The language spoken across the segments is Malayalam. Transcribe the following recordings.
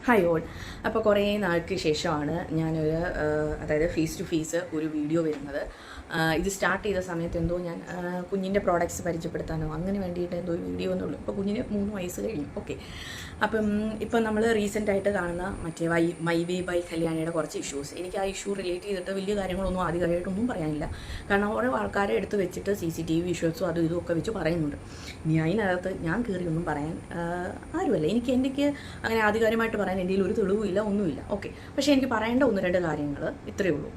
Hi all. അപ്പോൾ കുറേ നാൾക്ക് ശേഷമാണ് ഞാനൊരു അതായത് ഫേസ് ടു ഫേസ് ഒരു വീഡിയോ വരുന്നത്. ഇത് സ്റ്റാർട്ട് ചെയ്ത സമയത്ത് എന്തോ ഞാൻ കുഞ്ഞിൻ്റെ പ്രോഡക്റ്റ്സ് പരിചയപ്പെടുത്താനോ അങ്ങനെ വേണ്ടിയിട്ട് എന്തോ വീഡിയോ എന്നുള്ളൂ. ഇപ്പോൾ കുഞ്ഞിന് 3 വയസ്സ് കഴിഞ്ഞു. ഓക്കെ, അപ്പം ഇപ്പം നമ്മൾ റീസെൻ്റായിട്ട് കാണുന്ന മറ്റേ മൈ വേ ബൈ കല്യാണിയുടെ കുറച്ച് ഇഷ്യൂസ്, എനിക്ക് ആ ഇഷ്യൂ റിലേറ്റ് ചെയ്തിട്ട് വലിയ കാര്യങ്ങളൊന്നും ആധികാരികമായിട്ടൊന്നും പറയാനില്ല. കാരണം ഓരോ ആൾക്കാരെ എടുത്ത് വെച്ചിട്ട് CCTV വിഷ്വൽസും അതും ഇതും ഒക്കെ വെച്ച് പറയുന്നുണ്ട്. ഇനി അതിനകത്ത് ഞാൻ കയറിയൊന്നും പറയാൻ ആരുമല്ല. എനിക്ക് അങ്ങനെ ആധികാരികമായിട്ട് പറയാൻ എൻ്റെ ഒരു തെളിവുമില്ല, ഒന്നുമില്ല. ഓക്കെ, പക്ഷേ എനിക്ക് പറയേണ്ട 1-2 കാര്യങ്ങൾ ഇത്രയേ ഉള്ളൂ.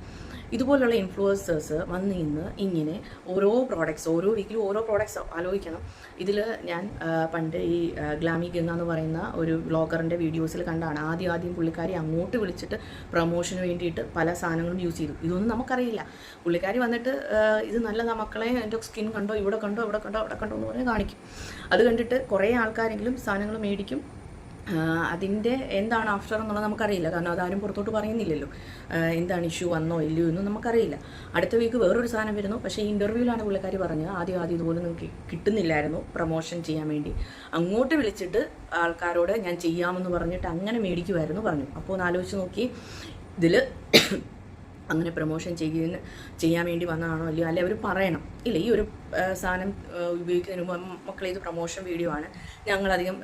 ഇതുപോലുള്ള ഇൻഫ്ലുവൻസേഴ്സ് വന്ന് ഇന്ന് ഇങ്ങനെ ഓരോ പ്രോഡക്ട്സ്, ഓരോ വീക്കിലും ഓരോ പ്രോഡക്ട്സ് ആലോചിക്കണം. ഇതിൽ ഞാൻ പണ്ട് ഈ ഗ്ലാമി ഗംഗ എന്ന് പറയുന്ന ഒരു വ്ളോഗറിൻ്റെ വീഡിയോസിൽ കണ്ടാണ് ആദ്യം പുള്ളിക്കാരി അങ്ങോട്ട് വിളിച്ചിട്ട് പ്രൊമോഷന് വേണ്ടിയിട്ട് പല സാധനങ്ങളും യൂസ് ചെയ്തു. ഇതൊന്നും നമുക്കറിയില്ല. പുള്ളിക്കാരി വന്നിട്ട് ഇത് നല്ലതാ മക്കളെ, എൻ്റെ സ്കിൻ കണ്ടോ, ഇവിടെ കണ്ടോ, അവിടെ കണ്ടോ എന്ന് പറഞ്ഞ് കാണിക്കും. അത് കണ്ടിട്ട് കുറേ ആൾക്കാരെങ്കിലും സാധനങ്ങൾ മേടിക്കും. അതിൻ്റെ എന്താണ് ആഫ്റ്റർ എന്നുള്ളത് നമുക്കറിയില്ല. കാരണം അതാരും പുറത്തോട്ട് പറയുന്നില്ലല്ലോ. എന്താണ് ഇഷ്യൂ വന്നോ ഇല്ലയോ എന്നും നമുക്കറിയില്ല. അടുത്ത വീക്ക് വേറൊരു സാധനം വരുന്നു. പക്ഷേ ഈ ഇൻ്റർവ്യൂവിലാണ് പുള്ളിക്കാരി പറഞ്ഞത് ആദ്യം ഇതുപോലെ നിങ്ങൾക്ക് കിട്ടുന്നില്ലായിരുന്നു പ്രൊമോഷൻ ചെയ്യാൻ വേണ്ടി. അങ്ങോട്ട് വിളിച്ചിട്ട് ആൾക്കാരോട് ഞാൻ ചെയ്യാമെന്ന് പറഞ്ഞിട്ട് അങ്ങനെ മേടിക്കുമായിരുന്നു പറഞ്ഞു. അപ്പോൾ ഒന്ന് ആലോചിച്ച് നോക്കി, ഇതിൽ അങ്ങനെ പ്രൊമോഷൻ ചെയ്യാൻ വേണ്ടി വന്നതാണോ അല്ലയോ, അല്ലെ അവർ പറയണം ഇല്ല ഈ ഒരു സാധനം ഉപയോഗിക്കുന്നതിന് മുമ്പ് മക്കളെ ഇത് പ്രൊമോഷൻ വീഡിയോ ആണ് ഞങ്ങളധികം,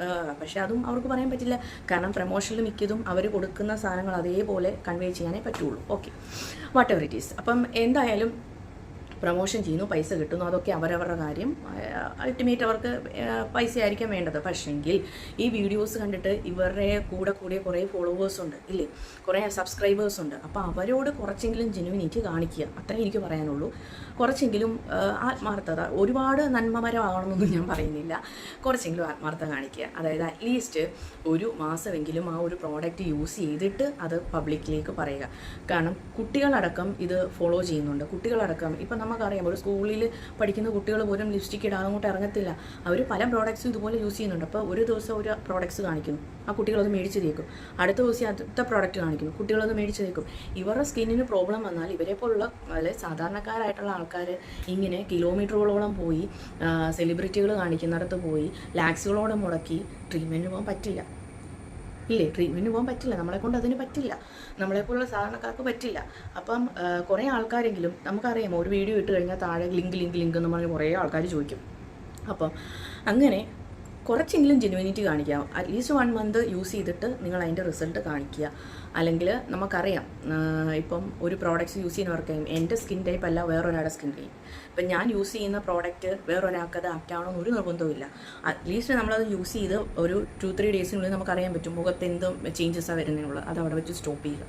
പക്ഷേ അതും അവർക്ക് പറയാൻ പറ്റില്ല. കാരണം പ്രൊമോഷനിൽ മിക്കതും അവർ കൊടുക്കുന്ന സാധനങ്ങൾ അതേപോലെ കൺവേ ചെയ്യാനേ പറ്റുള്ളൂ. Okay, what ever it is. അപ്പം എന്തായാലും പ്രൊമോഷൻ ചെയ്യുന്നു, പൈസ കിട്ടുന്നു, അതൊക്കെ അവരവരുടെ കാര്യം. അൾട്ടിമേറ്റ് അവർക്ക് പൈസ ആയിരിക്കാം വേണ്ടത്. പക്ഷേങ്കിൽ ഈ വീഡിയോസ് കണ്ടിട്ട് ഇവരുടെ കൂടെ കുറേ ഫോളോവേഴ്സ് ഉണ്ട് ഇല്ലേ, കുറേ സബ്സ്ക്രൈബേഴ്സ് ഉണ്ട്. അപ്പോൾ അവരോട് കുറച്ചെങ്കിലും ജെനുവിനിറ്റി കാണിക്കുക, അത്രേ എനിക്ക് പറയാനുള്ളൂ. കുറച്ചെങ്കിലും ആത്മാർത്ഥത, ഒരുപാട് നന്മമരമാകണമെന്നൊന്നും ഞാൻ പറയുന്നില്ല, കുറച്ചെങ്കിലും ആത്മാർത്ഥത കാണിക്കുക. അതായത് അറ്റ്ലീസ്റ്റ് ഒരു മാസമെങ്കിലും ആ ഒരു പ്രോഡക്റ്റ് യൂസ് ചെയ്തിട്ട് അത് പബ്ലിക്കിലേക്ക് പറയുക. കാരണം കുട്ടികളടക്കം ഇത് ഫോളോ ചെയ്യുന്നുണ്ട്. കുട്ടികളടക്കം ഇപ്പം നമുക്കറിയാം, ഒരു സ്കൂളിൽ പഠിക്കുന്ന കുട്ടികൾ പോലും ലിപ്സ്റ്റിക് ഇടാതെ അങ്ങോട്ട് ഇറങ്ങത്തില്ല. അവർ പല പ്രോഡക്ട്സും ഇതുപോലെ യൂസ് ചെയ്യുന്നുണ്ട്. അപ്പോൾ ഒരു ദിവസം ഒരു പ്രോഡക്ട്സ് കാണിക്കുന്നു, ആ കുട്ടികളത് മേടിച്ച് തേക്കും. അടുത്ത ദിവസം അടുത്ത പ്രോഡക്റ്റ് കാണിക്കുന്നു, കുട്ടികളത് മേടിച്ച് തേക്കും. ഇവരുടെ സ്കിന്നിന് പ്രോബ്ലം വന്നാൽ ഇവരെ പോലുള്ള സാധാരണക്കാരായിട്ടുള്ള ആൾക്കാർ ഇങ്ങനെ കിലോമീറ്ററുകളോളം പോയി സെലിബ്രിറ്റികൾ കാണിക്കുന്നിടത്ത് പോയി ലാക്സുകളോടെ മുടക്കി ട്രീറ്റ്മെൻറ്റിന് പോകാൻ പറ്റില്ല ഇല്ലേ, ട്രീറ്റ്മെൻറ്റിന് പോകാൻ പറ്റില്ല. നമ്മളെക്കൊണ്ട് അതിന് പറ്റില്ല, നമ്മളെപ്പോലുള്ള സാധാരണക്കാർക്ക് പറ്റില്ല. അപ്പം കുറേ ആൾക്കാരെങ്കിലും, നമുക്കറിയാം ഒരു വീഡിയോ ഇട്ട് കഴിഞ്ഞാൽ താഴെ ലിങ്ക് എന്ന് പറഞ്ഞ് കുറേ ആൾക്കാർ ചോദിക്കും. അപ്പം അങ്ങനെ കുറച്ചെങ്കിലും ജെനുവിനിറ്റി കാണിക്കുക. അറ്റ്ലീസ്റ്റ് 1 മന്ത് യൂസ് ചെയ്തിട്ട് നിങ്ങൾ അതിൻ്റെ റിസൾട്ട് കാണിക്കുക. അല്ലെങ്കിൽ നമുക്കറിയാം ഇപ്പം ഒരു പ്രോഡക്റ്റ്സ് യൂസ് ചെയ്യുന്നവർക്ക് എൻ്റെ സ്കിൻ ടൈപ്പ് അല്ല വേറൊരാളുടെ സ്കിൻ ടൈപ്പ്. ഇപ്പം ഞാൻ യൂസ് ചെയ്യുന്ന പ്രോഡക്റ്റ് വേറൊരാൾക്ക് അത് ആപ്റ്റ് ആവണമെന്ന് ഒരു നിർബന്ധവുമില്ല. അറ്റ്ലീസ്റ്റ് നമ്മളത് യൂസ് ചെയ്ത് ഒരു 2-3 ഡേയ്സിനുള്ളിൽ നമുക്കറിയാൻ പറ്റും മുഖത്ത് എന്തും ചേഞ്ചസാണ് വരുന്നതിനുള്ളത്. അത് അവിടെ വെച്ച് സ്റ്റോപ്പ് ചെയ്യുക.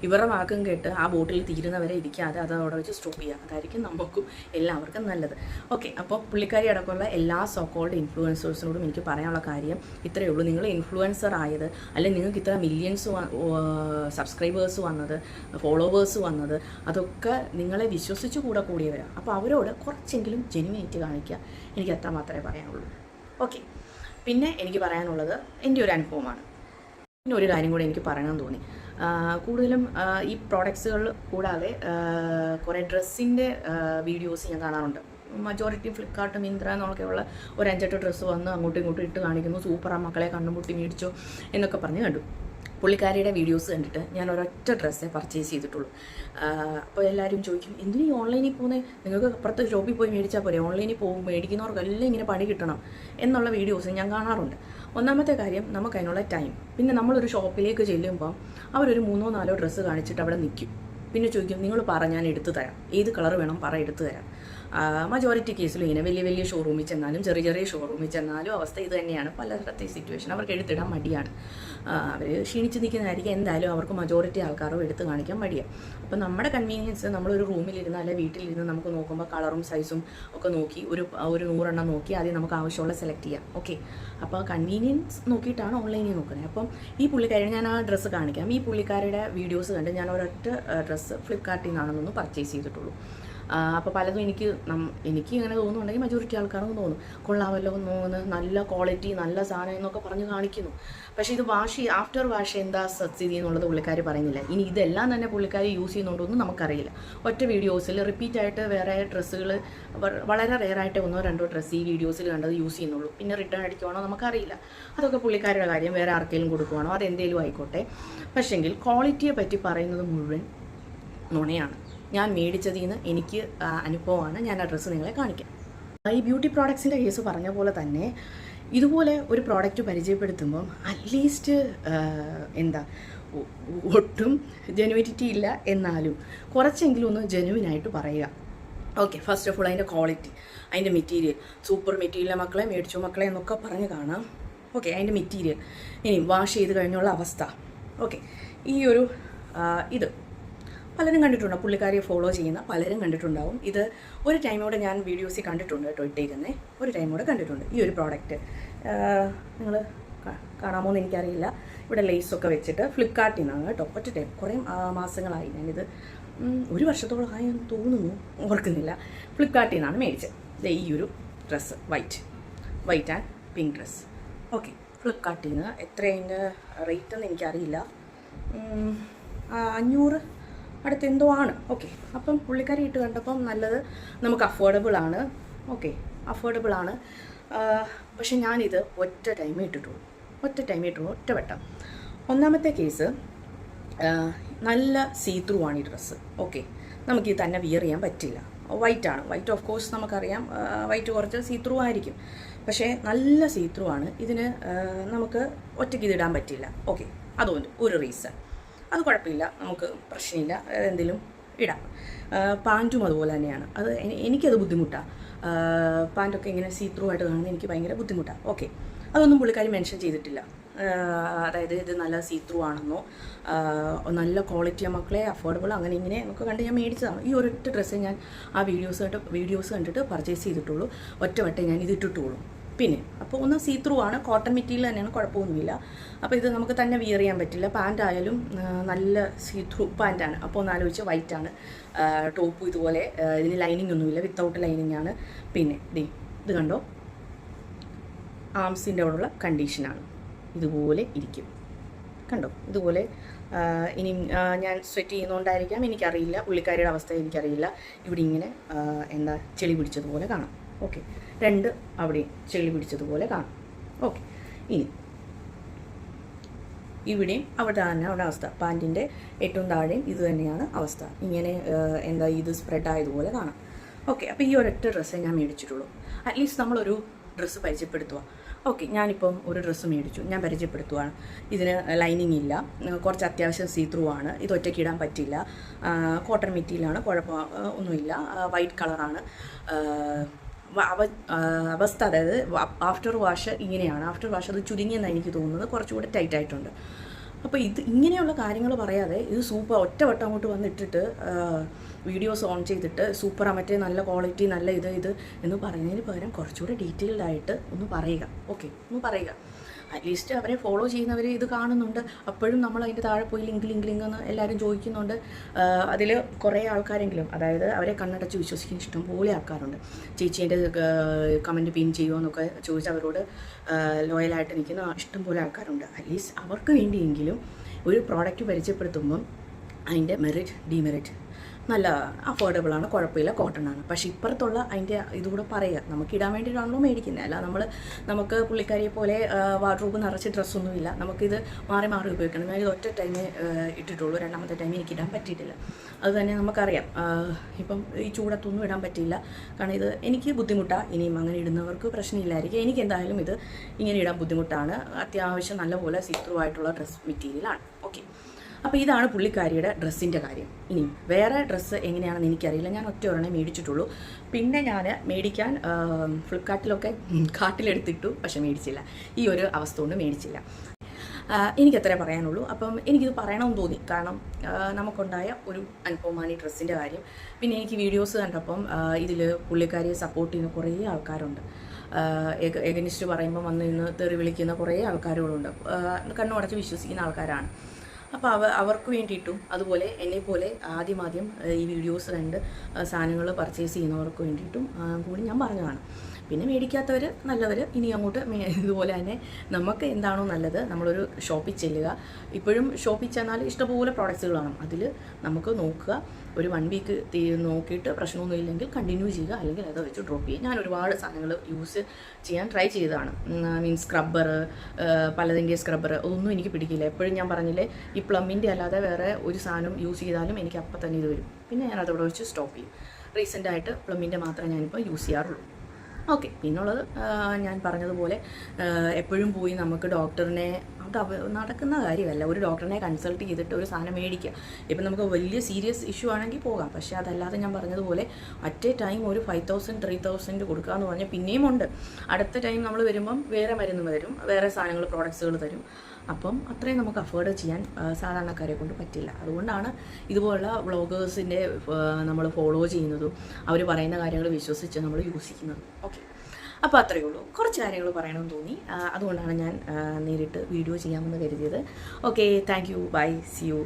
ഇവരുടെ വാക്കും കേട്ട് ആ ബോട്ടിൽ തീരുന്നവരെ ഇരിക്കാതെ അത് അവിടെ വെച്ച് സ്റ്റോപ്പ് ചെയ്യുക. അതായിരിക്കും നമുക്കും എല്ലാവർക്കും നല്ലത്. ഓക്കെ, അപ്പോൾ പുള്ളിക്കാരി അടക്കമുള്ള എല്ലാ സോക്കോൾഡ് ഇൻഫ്ലുവൻസേഴ്സിനോടും എനിക്ക് പറയാനുള്ള കാര്യം ഇത്രയേ ഉള്ളൂ. നിങ്ങൾ ഇൻഫ്ലുവൻസർ ആയത്, അല്ലെങ്കിൽ നിങ്ങൾക്ക് ഇത്ര മില്യൺസ് സബ്സ്ക്രൈബേഴ്സ് വന്നത്, ഫോളോവേഴ്സ് വന്നത്, അതൊക്കെ നിങ്ങളെ വിശ്വസിച്ച് കൂടിയവരാണ്. അപ്പോൾ അവരോട് കുറച്ചെങ്കിലും ജെനുവിനിറ്റി കാണിക്കുക. എനിക്ക് അത്ര മാത്രമേ പറയാനുള്ളൂ. ഓക്കെ, പിന്നെ എനിക്ക് പറയാനുള്ളത് എൻ്റെ ഒരു അനുഭവമാണ്. പിന്നെ ഒരു കാര്യം കൂടി എനിക്ക് പറയണമെന്ന് തോന്നി. കൂടുതലും ഈ പ്രോഡക്ട്സുകൾ കൂടാതെ കുറേ ഡ്രസ്സിൻ്റെ വീഡിയോസ് ഞാൻ കാണാറുണ്ട്. മജോറിറ്റി ഫ്ലിപ്കാർട്ട്, മിന്ത്ര എന്നൊക്കെയുള്ള ഒരു 5-8 ഡ്രസ്സ് വന്ന് അങ്ങോട്ടും ഇങ്ങോട്ടും ഇട്ട് കാണിക്കുന്നു. സൂപ്പറാ മക്കളെ കണ്ണുമുട്ടി മേടിച്ചോ എന്നൊക്കെ പറഞ്ഞ് കണ്ടു. പുള്ളിക്കാരിയുടെ വീഡിയോസ് കണ്ടിട്ട് ഞാൻ ഒരൊറ്റ ഡ്രസ്സേ പർച്ചേസ് ചെയ്തിട്ടുള്ളൂ. അപ്പോൾ എല്ലാവരും ചോദിക്കും, എന്തിനു ഈ ഓൺലൈനിൽ പോകുന്നത്, നിങ്ങൾക്ക് അപ്പുറത്ത് ഷോപ്പിൽ പോയി മേടിച്ചാൽ പോരെ, ഓൺലൈനിൽ മേടിക്കുന്നവർക്കെല്ലാം ഇങ്ങനെ പണി കിട്ടണം എന്നുള്ള വീഡിയോസ് ഞാൻ കാണാറുണ്ട്. ഒന്നാമത്തെ കാര്യം, നമുക്ക് അതിനുള്ള ടൈം. പിന്നെ നമ്മളൊരു ഷോപ്പിലേക്ക് ചെല്ലുമ്പം അവരൊരു 3-4 ഡ്രസ്സ് കാണിച്ചിട്ട് അവിടെ നിൽക്കും. പിന്നെ ചോദിക്കും, നിങ്ങൾ പറ ഞാൻ എടുത്തു തരാം, ഏത് കളർ വേണം പറ എടുത്തു തരാം. മജോറിറ്റി കേസിലും ഇങ്ങനെ വലിയ ഷോറൂമിൽ ചെന്നാലും ചെറിയ ഷോറൂമിൽ ചെന്നാലും അവസ്ഥ ഇത് തന്നെയാണ്. പലതരത്തെ സിറ്റുവേഷൻ, അവർക്ക് എടുത്തിടാൻ മടിയാണ്. അവർ ക്ഷീണിച്ച് നിൽക്കുന്നതായിരിക്കും. എന്തായാലും അവർക്ക് മജോറിറ്റി ആൾക്കാരും എടുത്ത് കാണിക്കാൻ മടിയാണ്. അപ്പോൾ നമ്മുടെ കൺവീനിയൻസ്, നമ്മളൊരു റൂമിലിരുന്ന് അല്ലെങ്കിൽ വീട്ടിലിരുന്ന് നമുക്ക് നോക്കുമ്പോൾ കളറും സൈസും ഒക്കെ നോക്കി ഒരു 100 എണ്ണം നോക്കി ആദ്യം നമുക്ക് ആവശ്യമുള്ള സെലക്ട് ചെയ്യാം. ഓക്കെ, അപ്പോൾ കൺവീനിയൻസ് നോക്കിയിട്ടാണ് ഓൺലൈനിൽ നോക്കുന്നത്. അപ്പം ഈ പുള്ളിക്കാരി, ഞാൻ ആ ഡ്രസ്സ് കാണിക്കാം. ഈ പുള്ളിക്കാരുടെ വീഡിയോസ് കണ്ട് ഞാൻ ഒരൊറ്റ ഡ്രസ്സ് ഫ്ലിപ്കാർട്ടിൽ നിന്നാണെന്നൊന്ന് പർച്ചേസ് ചെയ്തിട്ടുള്ളൂ. അപ്പോൾ പലതും എനിക്ക് ഇങ്ങനെ തോന്നുന്നുണ്ടെങ്കിൽ മജോറിറ്റി ആൾക്കാർക്ക് തോന്നും കൊള്ളാമല്ലോ തോന്നുന്നു, നല്ല ക്വാളിറ്റി, നല്ല സാധനം എന്നൊക്കെ പറഞ്ഞ് കാണിക്കുന്നു. പക്ഷേ ഇത് ആഫ്റ്റർ വാഷ് എന്താ സ്ഥിതി എന്നുള്ളത് പുള്ളിക്കാർ പറയുന്നില്ല. ഇനി ഇതെല്ലാം തന്നെ പുള്ളിക്കാർ യൂസ് ചെയ്യുന്നുണ്ടോയെന്ന് നമുക്കറിയില്ല. ഒറ്റ വീഡിയോസിൽ റിപ്പീറ്റായിട്ട് വേറെ ഡ്രസ്സുകൾ വളരെ റെയറായിട്ട് 1-2 ഡ്രസ്സ് ഈ വീഡിയോസിൽ കണ്ടത് യൂസ് ചെയ്യുന്നുള്ളൂ. പിന്നെ റിട്ടേൺ അടിക്കുവാണോ നമുക്കറിയില്ല. അതൊക്കെ പുള്ളിക്കാരുടെ കാര്യം, വേറെ ആർക്കെങ്കിലും കൊടുക്കുവാണോ അതെന്തേലും ആയിക്കോട്ടെ. പക്ഷെങ്കിൽ ക്വാളിറ്റിയെ പറ്റി പറയുന്നത് മുഴുവൻ നുണയാണ്. ഞാൻ മേടിച്ചതിൽ നിന്ന് എനിക്ക് അനുഭവമാണ്. ഞാൻ ആ ഡ്രസ്സ് നിങ്ങളെ കാണിക്കാം. ഈ ബ്യൂട്ടി പ്രോഡക്ട്സിൻ്റെ കേസ് പറഞ്ഞ പോലെ തന്നെ ഇതുപോലെ ഒരു പ്രോഡക്റ്റ് പരിചയപ്പെടുത്തുമ്പം അറ്റ്ലീസ്റ്റ് ഒട്ടും ജെനുവിനിറ്റി ഇല്ല എന്നാലും കുറച്ചെങ്കിലും ഒന്ന് ജെനുവിനായിട്ട് പറയുക. ഓക്കെ, ഫസ്റ്റ് ഓഫ് ഓൾ അതിൻ്റെ ക്വാളിറ്റി, അതിൻ്റെ മെറ്റീരിയൽ, സൂപ്പർ മെറ്റീരിയൽ മക്കളെ മേടിച്ചു മക്കളെ എന്നൊക്കെ പറഞ്ഞ് കാണാം. ഓക്കെ, അതിൻ്റെ മെറ്റീരിയൽ, ഇനി വാഷ് ചെയ്ത് കഴിഞ്ഞുള്ള അവസ്ഥ. ഓക്കെ, ഈ ഒരു ഇത് പലരും കണ്ടിട്ടുണ്ടാവും, പുള്ളിക്കാരിയെ ഫോളോ ചെയ്യുന്ന പലരും കണ്ടിട്ടുണ്ടാവും. ഇത് ഒരു ടൈമോടെ ഞാൻ വീഡിയോസിൽ കണ്ടിട്ടുണ്ട് കേട്ടോ, ഇട്ടേക്കുന്നത് ഒരു ടൈമോടെ കണ്ടിട്ടുണ്ട്. ഈ ഒരു പ്രോഡക്റ്റ് നിങ്ങൾ കാണാമോ എന്ന് എനിക്കറിയില്ല. ഇവിടെ ലേസൊക്കെ വെച്ചിട്ട് ഫ്ലിപ്കാർട്ടിൽ നിന്നാണ് കേട്ടോ. ഒറ്റ ടൈം കുറേ മാസങ്ങളായി ഞാനിത്, 1 വർഷത്തോളമായി എന്ന് തോന്നുന്നു, ഓർക്കുന്നില്ല. ഫ്ലിപ്കാർട്ടിൽ നിന്നാണ് മേടിച്ചത്. ഈ ഒരു dress white and pink dress. Okay, ഫ്ലിപ്കാർട്ടിൽ നിന്ന് എത്രതിൻ്റെ റേറ്റ് എന്ന് എനിക്കറിയില്ല, 500 അടുത്തെന്തോ ആണ്. ഓക്കെ, അപ്പം പുള്ളിക്കാരി ഇട്ട് കണ്ടപ്പം നല്ലത്, നമുക്ക് അഫോർഡബിളാണ്. ഓക്കെ, അഫോർഡബിളാണ്. പക്ഷെ ഞാനിത് ഒറ്റ ടൈമേ ഇട്ടിട്ടുള്ളൂ, ഒറ്റ വട്ടം. ഒന്നാമത്തെ കേസ്, നല്ല സീത്രൂ ആണ് ഈ ഡ്രസ്സ്. ഓക്കെ, നമുക്കിത് തന്നെ വിയർ ചെയ്യാൻ പറ്റില്ല. വൈറ്റ് ഓഫ് കോഴ്സ് നമുക്കറിയാം, വൈറ്റ് കുറച്ച് സീത്രൂ ആയിരിക്കും, പക്ഷേ നല്ല സീത്രൂ ആണ്. ഇതിന് നമുക്ക് ഒറ്റയ്ക്ക് ഇതിടാൻ പറ്റില്ല. ഓക്കെ, അതുകൊണ്ട് ഒരു റീസൺ. അത് കുഴപ്പമില്ല, നമുക്ക് പ്രശ്നമില്ല, എന്തെങ്കിലും ഇടാം. പാൻറ്റും അതുപോലെ തന്നെയാണ്. എനിക്കത് ബുദ്ധിമുട്ടാണ്. പാൻറ്റൊക്കെ ഇങ്ങനെ സീത്രൂ ആയിട്ട് കാണുന്നത് എനിക്ക് ഭയങ്കര ബുദ്ധിമുട്ടാണ്. ഓക്കെ, അതൊന്നും പുള്ളിക്കാരി മെൻഷൻ ചെയ്തിട്ടില്ല. അതായത് ഇത് നല്ല സീത്രൂ ആണെന്നോ നല്ല ക്വാളിറ്റിയാണ് മക്കളെ, അഫോർഡബിൾ, അങ്ങനെ ഇങ്ങനെ ഒക്കെ കണ്ട് ഞാൻ മേടിച്ചതാണ്. ഈ ഒരൊറ്റ ഡ്രസ്സേ ഞാൻ ആ വീഡിയോസ് കണ്ടിട്ട് പർച്ചേസ് ചെയ്തിട്ടുള്ളൂ. ഒറ്റവട്ടേ ഞാൻ ഇത് ഇട്ടിട്ടുള്ളൂ. പിന്നെ അപ്പോൾ ഒന്ന് സീത്രൂ ആണ്, കോട്ടൺ മെറ്റീരിയൽ തന്നെയാണ്, കുഴപ്പമൊന്നുമില്ല. അപ്പോൾ ഇത് നമുക്ക് തന്നെ വിയർ ചെയ്യാൻ പറ്റില്ല. പാൻ്റ് ആയാലും നല്ല സീത്രൂ പാൻറ്റാണ്. അപ്പോൾ ഒന്ന് ആലോചിച്ച് വൈറ്റാണ്. ടോപ്പും ഇതുപോലെ, ഇതിന് ലൈനിങ് ഒന്നുമില്ല, വിത്തൗട്ട് ലൈനിങ് ആണ്. പിന്നെ ഇത് കണ്ടോ, ആംസിൻ്റെ അവിടെയുള്ള കണ്ടീഷനാണ്, ഇതുപോലെ ഇരിക്കും കണ്ടോ, ഇതുപോലെ. ഇനി ഞാൻ സ്വെറ്റ് ചെയ്യുന്നതുകൊണ്ടായിരിക്കാം എനിക്കറിയില്ല, പുള്ളിക്കാരിയുടെ അവസ്ഥ എനിക്കറിയില്ല. ഇവിടെ ഇങ്ങനെ ചെളി പിടിച്ചതുപോലെ കാണാം. ഓക്കെ, 2 അവിടെ ചെളി പിടിച്ചതുപോലെ കാണാം. ഓക്കെ, ഇനി ഇവിടെയും അവിടെ അവസ്ഥ, പാൻറ്റിൻ്റെ ഏറ്റവും താഴെയും ഇത് തന്നെയാണ് അവസ്ഥ. ഇങ്ങനെ ഇത് സ്പ്രെഡ് ആയതുപോലെ കാണാം. ഓക്കെ, അപ്പോൾ ഈ ഒരൊറ്റ ഡ്രസ്സേ ഞാൻ മേടിച്ചിട്ടുള്ളൂ. അറ്റ്ലീസ്റ്റ് നമ്മളൊരു ഡ്രസ്സ് പരിചയപ്പെടുത്തുക. ഓക്കെ, ഞാനിപ്പം ഒരു ഡ്രസ്സ് മേടിച്ചു, ഞാൻ പരിചയപ്പെടുത്തുകയാണ്. ഇതിന് ലൈനിങ് ഇല്ല, കുറച്ച് അത്യാവശ്യം സീത്രൂ ആണ്, ഇത് ഒറ്റയ്ക്ക് ഇടാൻ പറ്റില്ല, കോട്ടൺ മെറ്റീരിയലാണ്, കുഴപ്പം ഒന്നുമില്ല, വൈറ്റ് കളറാണ് അവസ്ഥ. അതായത് ആഫ്റ്റർ വാഷ് ഇങ്ങനെയാണ്. ആഫ്റ്റർ വാഷ് അത് ചുരുങ്ങിയെന്നാണ് എനിക്ക് തോന്നുന്നത്, കുറച്ചുകൂടെ ടൈറ്റ് ആയിട്ടുണ്ട്. അപ്പോൾ ഇങ്ങനെയുള്ള കാര്യങ്ങൾ പറയാതെ ഇത് ഒറ്റവട്ടം അങ്ങോട്ട് വന്നിട്ടിട്ട് വീഡിയോസ് ഓൺ ചെയ്തിട്ട് സൂപ്പറാ, മറ്റേ നല്ല ക്വാളിറ്റി, നല്ല ഇത് എന്ന് പറയുന്നതിന് പകരം കുറച്ചുകൂടെ ഡീറ്റെയിൽഡ് ആയിട്ട് ഒന്ന് പറയുക. ഓക്കെ, ഒന്ന് പറയുക. അറ്റ്ലീസ്റ്റ് അവരെ ഫോളോ ചെയ്യുന്നവർ ഇത് കാണുന്നുണ്ട്, അപ്പോഴും നമ്മൾ അതിൻ്റെ താഴെ പോയി ലിങ്ക് എന്ന് എല്ലാവരും ചോദിക്കുന്നുണ്ട്. അതിൽ കുറേ ആൾക്കാരെങ്കിലും, അതായത് അവരെ കണ്ണടച്ച് വിശ്വസിക്കുന്ന ഇഷ്ടംപോലെ ആൾക്കാരുണ്ട്. ചേച്ചി എൻ്റെ കമൻറ്റ് പിൻ ചെയ്യുമോ എന്നൊക്കെ ചോദിച്ച് അവരോട് ലോയലായിട്ട് നിൽക്കുന്ന ഇഷ്ടംപോലെ ആൾക്കാരുണ്ട്. അറ്റ്ലീസ്റ്റ് അവർക്ക് വേണ്ടിയെങ്കിലും ഒരു പ്രോഡക്റ്റ് പരിചയപ്പെടുത്തുമ്പം അതിൻ്റെ മെറിറ്റ് ഡിമെറിറ്റ് നല്ല അഫോർഡബിളാണ്, കുഴപ്പമില്ല, കോട്ടൺ ആണ്. പക്ഷേ ഇപ്പുറത്തുള്ള അതിൻ്റെ ഇതുകൂടെ പറയുക. നമുക്ക് ഇടാൻ വേണ്ടിയിട്ടാണല്ലോ മേടിക്കുന്നത്, അല്ല നമുക്ക് പുള്ളിക്കാരിയെ പോലെ വാർഡ്രോബ് നിറച്ച് ഡ്രസ്സൊന്നുമില്ല, നമുക്കിത് മാറി ഉപയോഗിക്കണം. ഞാൻ ഇത് ഒറ്റ ടൈമേ ഇട്ടിട്ടുള്ളൂ, രണ്ടാമത്തെ ടൈം എനിക്ക് ഇടാൻ പറ്റിയിട്ടില്ല. അത് തന്നെ നമുക്കറിയാം. ഇപ്പം ഈ ചൂടത്തൊന്നും ഇടാൻ പറ്റിയില്ല, കാരണം ഇത് എനിക്ക് ബുദ്ധിമുട്ടാണ്. ഇനിയും അങ്ങനെ ഇടുന്നവർക്ക് പ്രശ്നമില്ലായിരിക്കും. എനിക്ക് എന്തായാലും ഇത് ഇങ്ങനെ ഇടാൻ ബുദ്ധിമുട്ടാണ്. അത്യാവശ്യം നല്ലപോലെ സീത്രൂ ആയിട്ടുള്ള ഡ്രസ്സ് മെറ്റീരിയലാണ്. ഓക്കെ, അപ്പോൾ ഇതാണ് പുള്ളിക്കാരിയുടെ ഡ്രസ്സിൻ്റെ കാര്യം. ഇനി വേറെ ഡ്രസ്സ് എങ്ങനെയാണെന്ന് എനിക്കറിയില്ല, ഞാൻ ഒറ്റ ഒരെണ്ണേ മേടിച്ചിട്ടുള്ളൂ. പിന്നെ ഞാൻ മേടിക്കാൻ ഫ്ലിപ്കാർട്ടിലൊക്കെ കാർട്ടിലെടുത്തിട്ടു, പക്ഷെ മേടിച്ചില്ല. ഈ ഒരു അവസ്ഥ കൊണ്ട് മേടിച്ചില്ല. എനിക്കത്രേ പറയാനുള്ളൂ. അപ്പം എനിക്കിത് പറയണമെന്ന് തോന്നി, കാരണം നമുക്കുണ്ടായ ഒരു അനുഭവമാണ് ഈ ഡ്രസ്സിൻ്റെ കാര്യം. പിന്നെ എനിക്ക് വീഡിയോസ് കണ്ടപ്പം ഇതിൽ പുള്ളിക്കാരിയെ സപ്പോർട്ട് ചെയ്യുന്ന കുറേ ആൾക്കാരുണ്ട്. എഗനിസ്റ്റ് പറയുമ്പോൾ വന്ന് ഇന്ന് തെറി വിളിക്കുന്ന കുറേ ആൾക്കാരുകളുണ്ട്. കണ്ണുടച്ച് വിശ്വസിക്കുന്ന ആൾക്കാരാണ്. അപ്പോൾ അവർക്ക് വേണ്ടിയിട്ടും അതുപോലെ എന്നെപ്പോലെ ആദ്യം ഈ വീഡിയോസ് കണ്ട് സാധനങ്ങൾ പർച്ചേസ് ചെയ്യുന്നവർക്ക് വേണ്ടിയിട്ടും കൂടി ഞാൻ പറഞ്ഞതാണ്. പിന്നെ മേടിക്കാത്തവർ നല്ലവർ ഇനി അങ്ങോട്ട് ഇതുപോലെ തന്നെ നമുക്ക് എന്താണോ നല്ലത് നമ്മളൊരു ഷോപ്പിൽ ചെല്ലുക. ഇപ്പോഴും ഷോപ്പിൽ ചെന്നാൽ ഇഷ്ടംപോലെ പ്രോഡക്റ്റ്സുകൾ കാണും. അതിൽ നമുക്ക് നോക്കുക, ഒരു 1 വീക്ക് നോക്കിയിട്ട് പ്രശ്നമൊന്നും ഇല്ലെങ്കിൽ കണ്ടിന്യൂ ചെയ്യുക, അല്ലെങ്കിൽ അത് വെച്ച് ഡ്രോപ്പ് ചെയ്യുക. ഞാൻ ഒരുപാട് സാധനങ്ങൾ യൂസ് ചെയ്യാൻ ട്രൈ ചെയ്തതാണ്. മീൻസ് സ്ക്രബ്ബർ, പലതിൻ്റെ സ്ക്രബ്ബർ ഒന്നും എനിക്ക് പിടിക്കില്ല. എപ്പോഴും ഞാൻ പറഞ്ഞില്ലേ, ഈ പ്ലമ്മിൻ്റെ അല്ലാതെ വേറെ ഒരു സാധനം യൂസ് ചെയ്താലും എനിക്ക് അപ്പം തന്നെ ഇത് വരും. പിന്നെ ഞാൻ അതോടെ വെച്ച് സ്റ്റോപ്പ് ചെയ്യും. റീസെൻ്റായിട്ട് പ്ലമ്മിൻ്റെ മാത്രമേ ഞാനിപ്പോൾ യൂസ് ചെയ്യാറുള്ളൂ. ഓക്കെ, പിന്നുള്ളത് ഞാൻ പറഞ്ഞതുപോലെ എപ്പോഴും പോയി നമുക്ക് ഡോക്ടറിനെ, അത് നടക്കുന്ന കാര്യമല്ല. ഒരു ഡോക്ടറിനെ കൺസൾട്ട് ചെയ്തിട്ട് ഒരു സാധനം മേടിക്കുക. ഇപ്പം നമുക്ക് വലിയ സീരിയസ് ഇഷ്യൂ ആണെങ്കിൽ പോകാം. പക്ഷേ അതല്ലാതെ ഞാൻ പറഞ്ഞതുപോലെ അറ്റ് എ ടൈം ഒരു 5,000 3,000 കൊടുക്കുക എന്ന് പറഞ്ഞാൽ പിന്നെയും ഉണ്ട്. അടുത്ത ടൈം നമ്മൾ വരുമ്പം വേറെ മരുന്ന് തരും, വേറെ സാധനങ്ങൾ പ്രോഡക്ട്സുകൾ തരും. അപ്പം അത്രയും നമുക്ക് അഫോർഡ് ചെയ്യാൻ സാധാരണക്കാരെ കൊണ്ട് പറ്റില്ല. അതുകൊണ്ടാണ് ഇതുപോലുള്ള വ്ളോഗേഴ്സിൻ്റെ നമ്മൾ ഫോളോ ചെയ്യുന്നതും അവർ പറയുന്ന കാര്യങ്ങൾ വിശ്വസിച്ച് നമ്മൾ യൂസ് ചെയ്യുന്നതും. ഓക്കെ, അപ്പോൾ അത്രയേ ഉള്ളൂ. കുറച്ച് കാര്യങ്ങൾ പറയണമെന്ന് തോന്നി, അതുകൊണ്ടാണ് ഞാൻ നേരിട്ട് വീഡിയോ ചെയ്യാമെന്ന് കരുതിയത്. Okay, thank you, bye, see U.